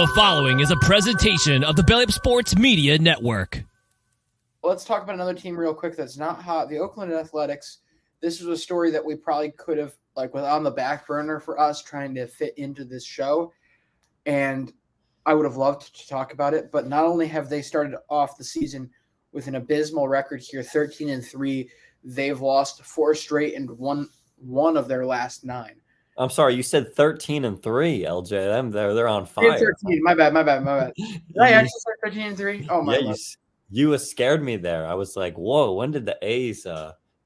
The following is a presentation of the Belly Up Sports Media Network. Let's talk about another team real quick that's not hot. The Oakland Athletics. This was a story that we probably could have, was on the back burner for us trying to fit into this show. And I would have loved to talk about it. But not only have they started off the season with an abysmal record here, 13-3, they've lost 4 straight and won one of their last 9. I'm sorry, you said 13-3, LJ. They're on fire. 13. My bad. Did I actually say 13-3? Oh my God. You scared me there. I was like, whoa, when did the A's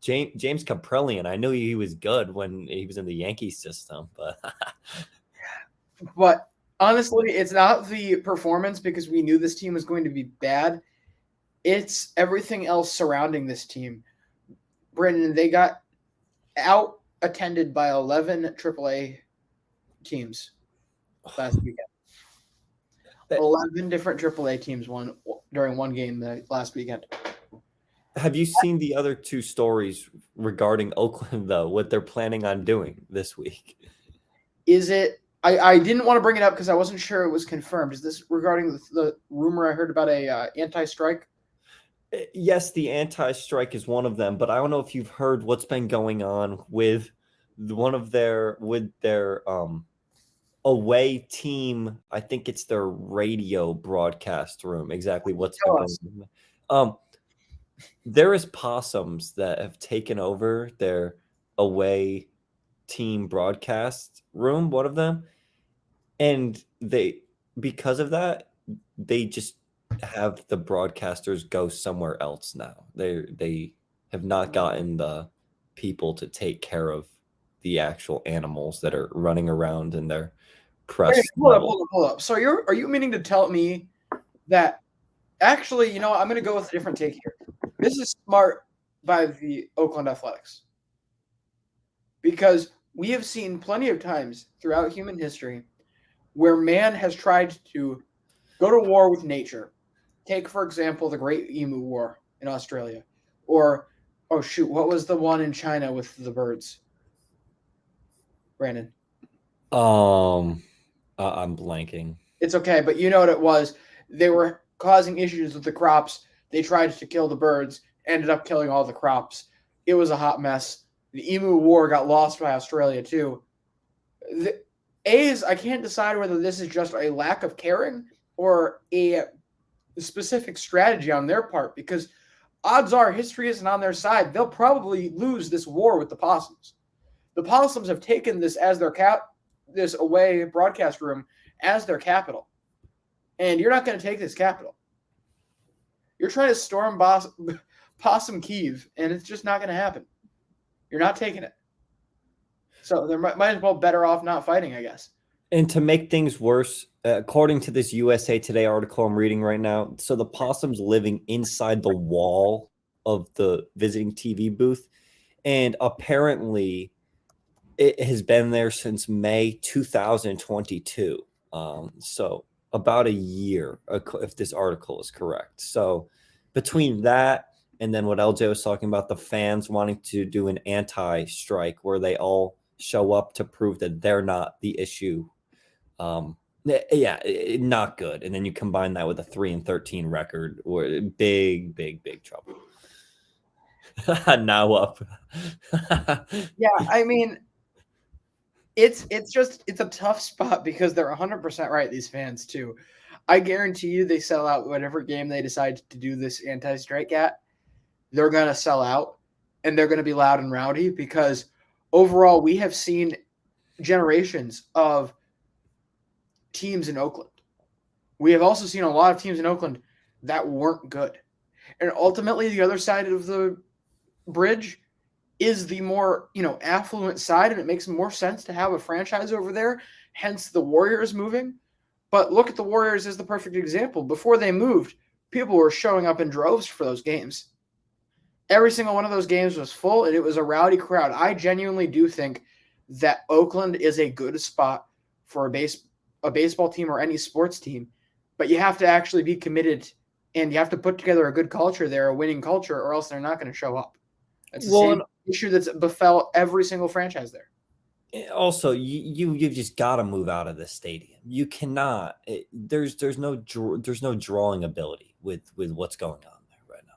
James Caprillion, I knew he was good when he was in the Yankees system, but honestly, it's not the performance because we knew this team was going to be bad. It's everything else surrounding this team. Brandon, they got out-attended by 11 AAA teams last weekend. 11 different AAA teams won during one game last weekend. Have you seen the other 2 stories regarding Oakland, though, what they're planning on doing this week? Is it – I didn't want to bring it up because I wasn't sure it was confirmed. Is this regarding the rumor I heard about a anti-strike? Yes, the anti-strike is one of them, but I don't know if you've heard what's been going on with their away team. I think it's their radio broadcast room. Exactly what's going on. There is possums that have taken over their away team broadcast room, one of them, and because of that, they just have the broadcasters go somewhere else now. They have not gotten the people to take care of the actual animals that are running around in their press. Wait, hold up. So are you meaning to tell me that actually, I'm going to go with a different take here. This is smart by the Oakland Athletics because we have seen plenty of times throughout human history where man has tried to go to war with nature. Take, for example, the Great Emu War in Australia. Or, what was the one in China with the birds? Brandon. I'm blanking. It's okay, but you know what it was. They were causing issues with the crops. They tried to kill the birds, ended up killing all the crops. It was a hot mess. The Emu War got lost by Australia, too. The A's, I can't decide whether this is just a lack of caring or a specific strategy on their part, because odds are history isn't on their side. They'll probably lose this war with the possums. The possums have taken this as their this away broadcast room as their capital. And you're not going to take this capital. You're trying to storm Possum Kiev, and it's just not going to happen. You're not taking it. So they might as well better off not fighting, I guess. And to make things worse, according to this USA Today article I'm reading right now, so the possum's living inside the wall of the visiting TV booth, and apparently it has been there since May 2022. So about a year, if this article is correct. So between that and then what LJ was talking about, the fans wanting to do an anti-strike where they all show up to prove that they're not the issue. Not good. And then you combine that with a 3-13 record, or big trouble. Now up. Yeah, I mean, it's a tough spot because they're 100% right, these fans too. I guarantee you they sell out whatever game they decide to do this anti-strike at. They're going to sell out, and they're going to be loud and rowdy because overall we have seen generations of teams in Oakland. We have also seen a lot of teams in Oakland that weren't good. And ultimately the other side of the bridge is the more, affluent side, and it makes more sense to have a franchise over there, hence the Warriors moving. But look at the Warriors as the perfect example. Before they moved, people were showing up in droves for those games. Every single one of those games was full, and it was a rowdy crowd. I genuinely do think that Oakland is a good spot for a baseball team or any sports team, but you have to actually be committed, and you have to put together a good culture there, a winning culture, or else they're not going to show up. That's the same issue that's befell every single franchise there. Also, you've just got to move out of this stadium. You cannot. There's no drawing ability with what's going on.